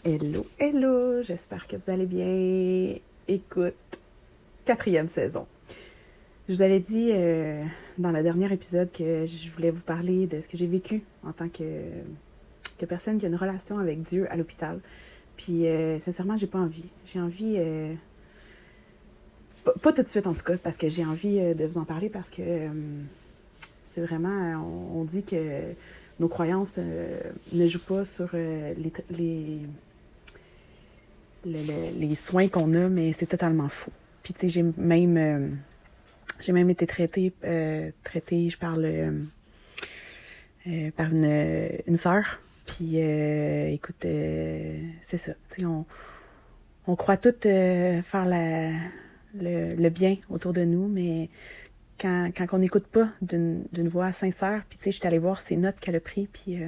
Hello, hello, j'espère que vous allez bien. Écoute, 4e saison. Je vous avais dit dans le dernier épisode que je voulais vous parler de ce que j'ai vécu en tant que personne qui a une relation avec Dieu à l'hôpital. Puis sincèrement, j'ai pas envie. J'ai envie, pas tout de suite en tout cas, parce que j'ai envie de vous en parler parce que c'est vraiment, on dit que nos croyances ne jouent pas sur les soins qu'on a, mais c'est totalement faux. Puis tu sais, j'ai même été traitée, je parle par une sœur. Puis écoute, c'est ça. Tu sais, on croit toutes faire le bien autour de nous, mais quand on n'écoute pas d'une voix sincère, puis tu sais, je suis allée voir ses notes qu'elle a pris, puis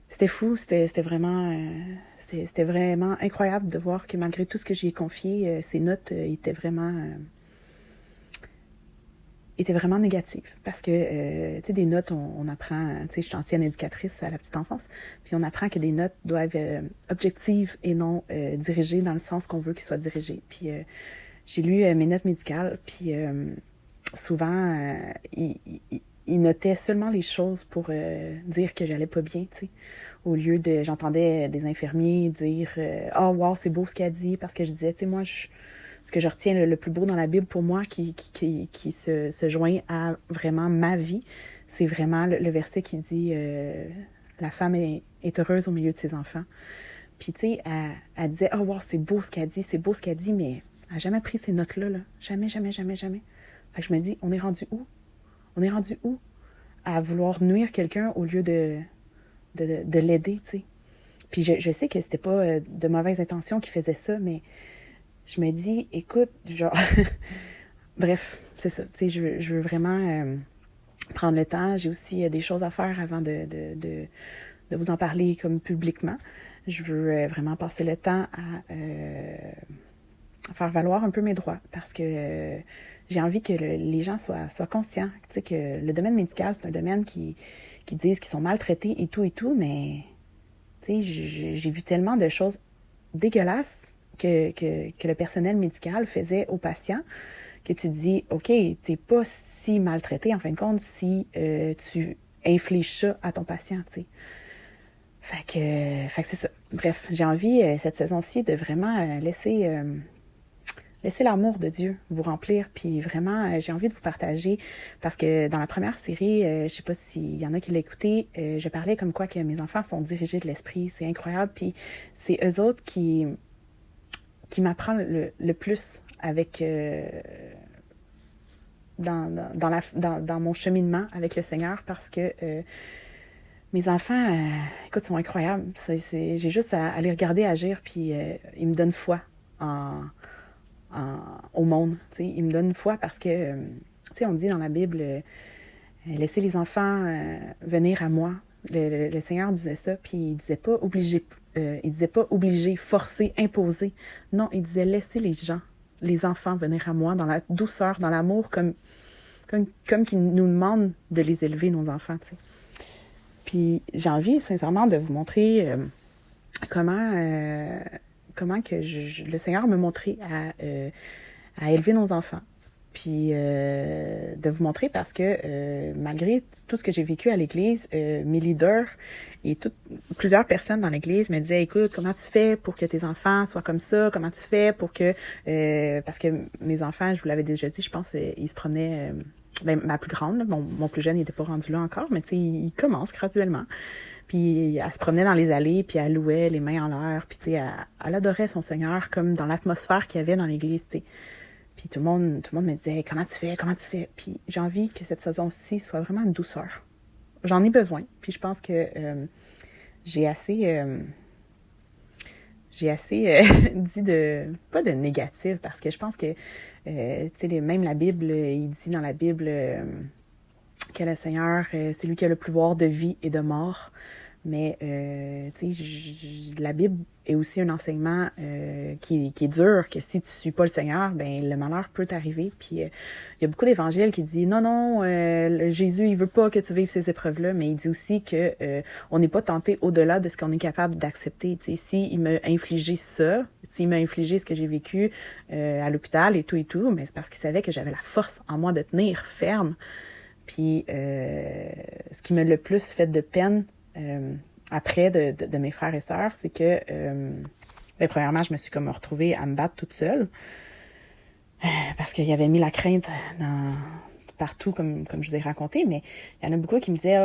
c'était fou, c'était vraiment incroyable de voir que malgré tout ce que j'y ai confié, ses notes étaient vraiment négatives. Parce que, tu sais, des notes, on apprend, tu sais, je suis ancienne éducatrice à la petite enfance, puis on apprend que des notes doivent être objectives et non dirigées dans le sens qu'on veut qu'ils soient dirigés. Puis j'ai lu mes notes médicales, puis souvent, il notait seulement les choses pour dire que j'allais pas bien, tu sais. Au lieu de... J'entendais des infirmiers dire « Oh, wow, c'est beau ce qu'elle dit », parce que je disais, tu sais, moi, ce que je retiens le plus beau dans la Bible pour moi, qui se joint à vraiment ma vie, c'est vraiment le verset qui dit La femme est heureuse au milieu de ses enfants ». Puis, tu sais, elle disait « Oh, wow, c'est beau ce qu'elle dit, c'est beau ce qu'elle dit », mais elle n'a jamais pris ces notes-là, là. Jamais, jamais, jamais, jamais. Fait que je me dis, on est rendu où? On est rendu où? À vouloir nuire quelqu'un au lieu de l'aider, tu sais. Puis je sais que c'était pas de mauvaises intentions qui faisaient ça, mais je me dis, écoute, genre... Bref, c'est ça. Tu sais, je veux vraiment prendre le temps. J'ai aussi des choses à faire avant de vous en parler comme publiquement. Je veux vraiment passer le temps à faire valoir un peu mes droits parce que j'ai envie que les gens soient conscients, tu sais, que le domaine médical, c'est un domaine qui disent qu'ils sont maltraités et tout, mais tu sais, j'ai vu tellement de choses dégueulasses que le personnel médical faisait aux patients que tu dis, OK, t'es pas si maltraité en fin de compte si tu infliges ça à ton patient, tu sais. Fait que c'est ça. Bref, j'ai envie cette saison-ci de vraiment laissez l'amour de Dieu vous remplir, puis vraiment, j'ai envie de vous partager, parce que dans la première série, je sais pas s'il y en a qui l'ont écouté, je parlais comme quoi que mes enfants sont dirigés de l'esprit, c'est incroyable, puis c'est eux autres qui m'apprennent le plus avec... dans mon cheminement avec le Seigneur, parce que mes enfants, écoute, sont incroyables. J'ai juste à les regarder agir, puis ils me donnent foi au monde. T'sais. Ils me donnent foi parce que, tu sais, on dit dans la Bible, laissez les enfants venir à moi. Le Seigneur disait ça, puis il disait pas obligé, forcer, imposer. Non, il disait laissez les enfants venir à moi dans la douceur, dans l'amour, comme qu'il nous demande de les élever, nos enfants, tu sais. Puis j'ai envie, sincèrement, de vous montrer comment que le Seigneur me montrait à élever nos enfants. Puis de vous montrer parce que malgré tout ce que j'ai vécu à l'église, mes leaders et plusieurs personnes dans l'église me disaient, écoute, comment tu fais pour que tes enfants soient comme ça? Comment tu fais pour que... parce que mes enfants, je vous l'avais déjà dit, je pense, ils se promenaient... ma plus grande, mon plus jeune, il n'était pas rendu là encore, mais tu sais, il commence graduellement. Puis elle se promenait dans les allées, puis elle louait les mains en l'air, puis tu sais, elle adorait son Seigneur comme dans l'atmosphère qu'il y avait dans l'église, tu sais. Puis tout le monde me disait hey, comment tu fais? Puis j'ai envie que cette saison-ci soit vraiment une douceur. J'en ai besoin. Puis je pense que j'ai assez dit pas de négatif, parce que je pense que tu sais, même la Bible, il dit dans la Bible que le Seigneur, c'est lui qui a le pouvoir de vie et de mort. Mais, tu sais, la Bible est aussi un enseignement qui est dur, que si tu suis pas le Seigneur, ben le malheur peut t'arriver. Puis, il y a beaucoup d'évangiles qui disent, non, Jésus, il veut pas que tu vives ces épreuves-là, mais il dit aussi que on n'est pas tenté au-delà de ce qu'on est capable d'accepter. Tu sais, s'il m'a infligé ça, s'il m'a infligé ce que j'ai vécu à l'hôpital et tout, mais c'est parce qu'il savait que j'avais la force en moi de tenir ferme. Puis, ce qui m'a le plus fait de peine après de mes frères et sœurs, c'est que, ben, premièrement, je me suis comme retrouvée à me battre toute seule parce qu'il y avait mis la crainte partout, comme je vous ai raconté, mais il y en a beaucoup qui me disaient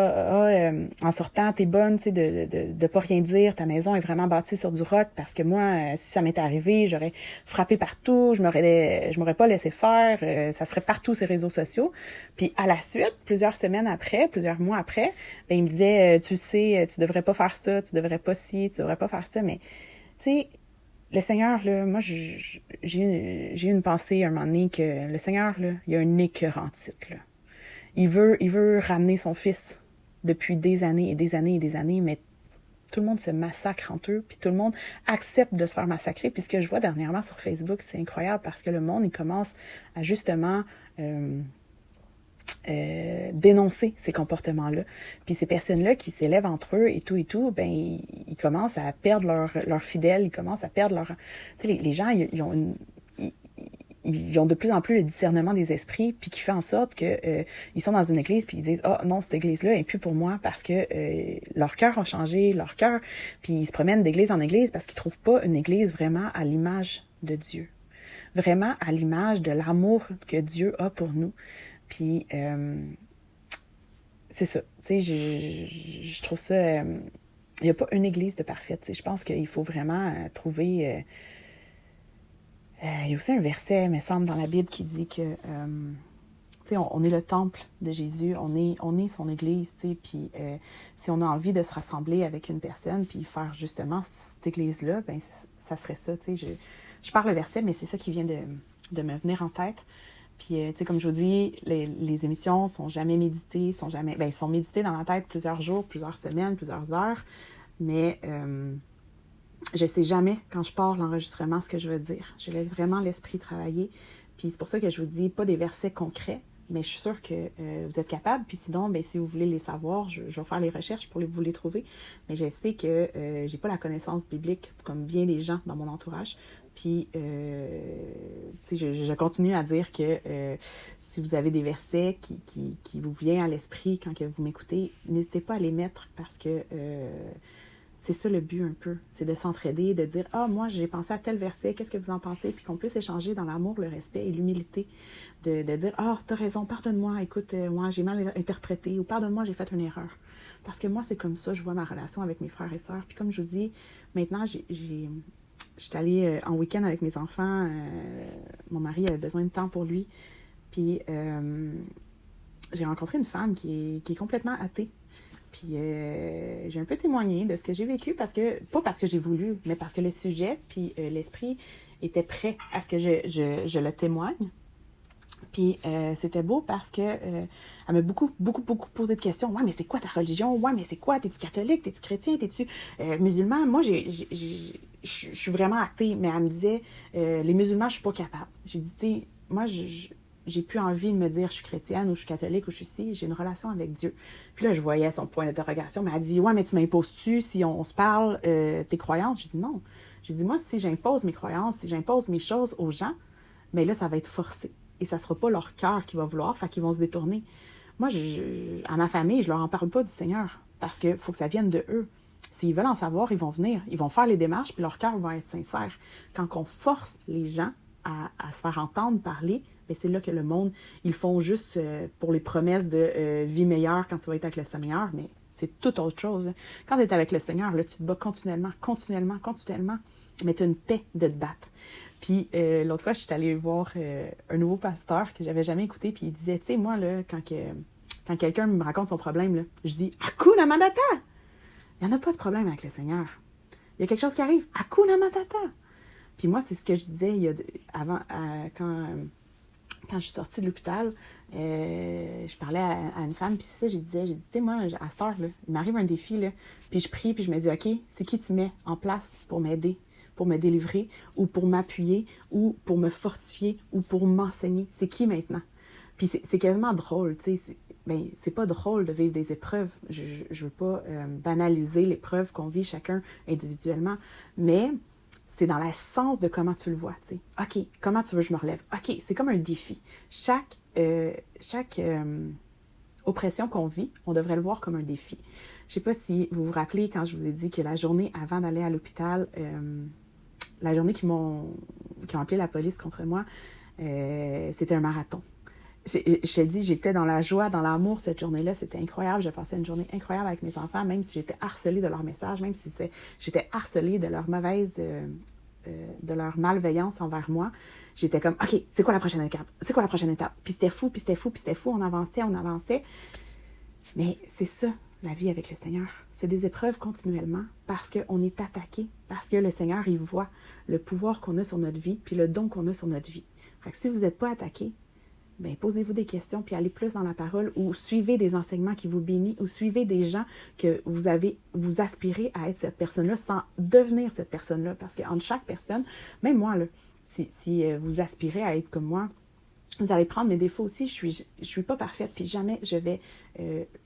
en sortant, t'es bonne, tu sais, de pas rien dire, ta maison est vraiment bâtie sur du roc, parce que moi, si ça m'était arrivé, j'aurais frappé partout, je m'aurais pas laissé faire, ça serait partout ces réseaux sociaux. Puis à la suite, plusieurs mois après, ben il me disait, tu sais, tu devrais pas faire ça, tu devrais pas ci, tu devrais pas faire ça, mais tu sais, le Seigneur, là, moi, j'ai eu une pensée un moment donné que le Seigneur, là, il y a un écœurant titre, là. Il veut ramener son fils depuis des années et des années et des années, mais tout le monde se massacre entre eux, puis tout le monde accepte de se faire massacrer. Puis ce que je vois dernièrement sur Facebook, c'est incroyable parce que le monde, il commence à justement dénoncer ces comportements-là. Puis ces personnes-là qui s'élèvent entre eux et tout, ben ils commencent à perdre leurs fidèles, ils commencent à perdre leur... Tu sais, les gens, ils ont de plus en plus le discernement des esprits, puis qui fait en sorte que ils sont dans une église, puis ils disent « Ah, non, cette église-là est plus pour moi », parce que leur cœur a changé, puis ils se promènent d'église en église parce qu'ils trouvent pas une église vraiment à l'image de Dieu. Vraiment à l'image de l'amour que Dieu a pour nous. Puis, c'est ça. Tu sais, je trouve ça... il n'y a pas une église de parfaite. Tu sais, je pense qu'il faut vraiment trouver... il y a aussi un verset, me semble, dans la Bible qui dit que... tu sais, on est le temple de Jésus, on est son église, tu sais, puis si on a envie de se rassembler avec une personne, puis faire justement cette église-là, ben ça serait ça, tu sais. Je parle le verset, mais c'est ça qui vient de me venir en tête. Puis, tu sais, comme je vous dis, les émissions sont jamais méditées, sont méditées dans ma tête plusieurs jours, plusieurs semaines, plusieurs heures, mais je sais jamais, quand je pars l'enregistrement, ce que je veux dire. Je laisse vraiment l'esprit travailler. Puis c'est pour ça que je vous dis pas des versets concrets, mais je suis sûre que vous êtes capable. Puis sinon, ben si vous voulez les savoir, je vais faire les recherches pour vous les trouver. Mais je sais que j'ai pas la connaissance biblique comme bien des gens dans mon entourage. Puis, tu sais, je continue à dire que si vous avez des versets qui vous viennent à l'esprit quand que vous m'écoutez, n'hésitez pas à les mettre parce que c'est ça le but un peu. C'est de s'entraider, de dire « Ah, moi, j'ai pensé à tel verset, qu'est-ce que vous en pensez? » Puis qu'on puisse échanger dans l'amour, le respect et l'humilité. De dire « Ah, t'as raison, pardonne-moi, écoute, moi, j'ai mal interprété. » ou « Pardonne-moi, j'ai fait une erreur. » Parce que moi, c'est comme ça, je vois ma relation avec mes frères et sœurs. Puis comme je vous dis, maintenant, j'étais allée en week-end avec mes enfants. Mon mari avait besoin de temps pour lui. Puis j'ai rencontré une femme qui est complètement athée. Puis j'ai un peu témoigné de ce que j'ai vécu, pas parce que j'ai voulu, mais parce que le sujet, puis l'esprit était prêt à ce que je le témoigne. Puis c'était beau parce que elle m'a beaucoup posé de questions. Ouais, mais c'est quoi ta religion? Ouais, mais c'est quoi? T'es-tu catholique? T'es-tu chrétien? T'es-tu musulman? Moi, je suis vraiment athée, mais elle me disait les musulmans, je suis pas capable. J'ai dit, tu sais, moi, j'ai plus envie de me dire je suis chrétienne ou je suis catholique ou je suis ci, j'ai une relation avec Dieu. Puis là, je voyais son point d'interrogation, mais elle dit, ouais, mais tu m'imposes-tu si on se parle tes croyances? J'ai dit non. J'ai dit, moi, si j'impose mes croyances, si j'impose mes choses aux gens, mais là, ça va être forcé. Et ça sera pas leur cœur qui va vouloir, fait qu'ils vont se détourner. Moi, à ma famille, je leur en parle pas du Seigneur, parce que faut que ça vienne de eux. S'ils veulent en savoir, ils vont venir, ils vont faire les démarches, puis leur cœur va être sincère. Quand on force les gens à se faire entendre parler, bien, c'est là que le monde, ils font juste pour les promesses de vie meilleure quand tu vas être avec le Seigneur, mais c'est tout autre chose. Quand tu es avec le Seigneur, là, tu te bats continuellement, mais tu as une paix de te battre. Puis l'autre fois, je suis allée voir un nouveau pasteur que j'avais jamais écouté, puis il disait, tu sais, moi, là, quand quelqu'un me raconte son problème, là, je dis « Hakuna Matata ». Il n'y en a pas de problème avec le Seigneur. Il y a quelque chose qui arrive, « Hakuna Matata ». Puis moi, c'est ce que je disais avant, quand je suis sortie de l'hôpital, je parlais à une femme, puis c'est ça, j'ai dit, tu sais, moi, à cette heure, là, il m'arrive un défi, là, puis je prie, puis je me dis, OK, c'est qui tu mets en place pour m'aider, pour me délivrer, ou pour m'appuyer, ou pour me fortifier, ou pour m'enseigner? C'est qui maintenant? Puis c'est quasiment drôle, tu sais, c'est pas drôle de vivre des épreuves. Je veux pas banaliser l'épreuve qu'on vit chacun individuellement, mais c'est dans l'essence de comment tu le vois, tu sais. OK, comment tu veux que je me relève? OK, c'est comme un défi. Chaque oppression qu'on vit, on devrait le voir comme un défi. Je sais pas si vous vous rappelez quand je vous ai dit que la journée avant d'aller à l'hôpital, la journée qui ont appelé la police contre moi, c'était un marathon. Je te dis, j'étais dans la joie, dans l'amour cette journée-là. C'était incroyable. Je passais une journée incroyable avec mes enfants, même si j'étais harcelée de leurs messages, même si j'étais harcelée de leur de leur malveillance envers moi. J'étais comme, OK, c'est quoi la prochaine étape? C'est quoi la prochaine étape? Puis c'était fou, puis c'était fou, puis c'était fou. On avançait. Mais c'est ça, la vie avec le Seigneur. C'est des épreuves continuellement parce qu'on est attaqué, parce que le Seigneur, il voit le pouvoir qu'on a sur notre vie, puis le don qu'on a sur notre vie. Fait que si vous n'êtes pas attaqué, bien, posez-vous des questions, puis allez plus dans la parole, ou suivez des enseignements qui vous bénissent, ou suivez des gens que vous aspirez à être cette personne-là sans devenir cette personne-là. Parce qu'entre chaque personne, même moi, là, si vous aspirez à être comme moi, vous allez prendre mes défauts aussi. Je suis pas parfaite, puis jamais je vais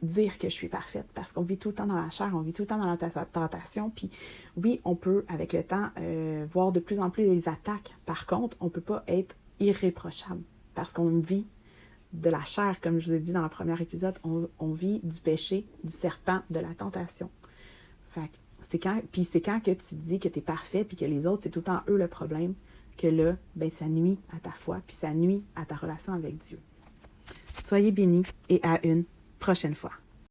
dire que je suis parfaite, parce qu'on vit tout le temps dans la chair, on vit tout le temps dans la tentation, puis oui, on peut, avec le temps, voir de plus en plus des attaques. Par contre, on peut pas être irréprochable. Parce qu'on vit de la chair, comme je vous ai dit dans le premier épisode, on vit du péché, du serpent, de la tentation. Fait que c'est quand que tu dis que tu es parfait, puis que les autres, c'est tout le temps eux le problème, que là, ben, ça nuit à ta foi, puis ça nuit à ta relation avec Dieu. Soyez bénis et à une prochaine fois.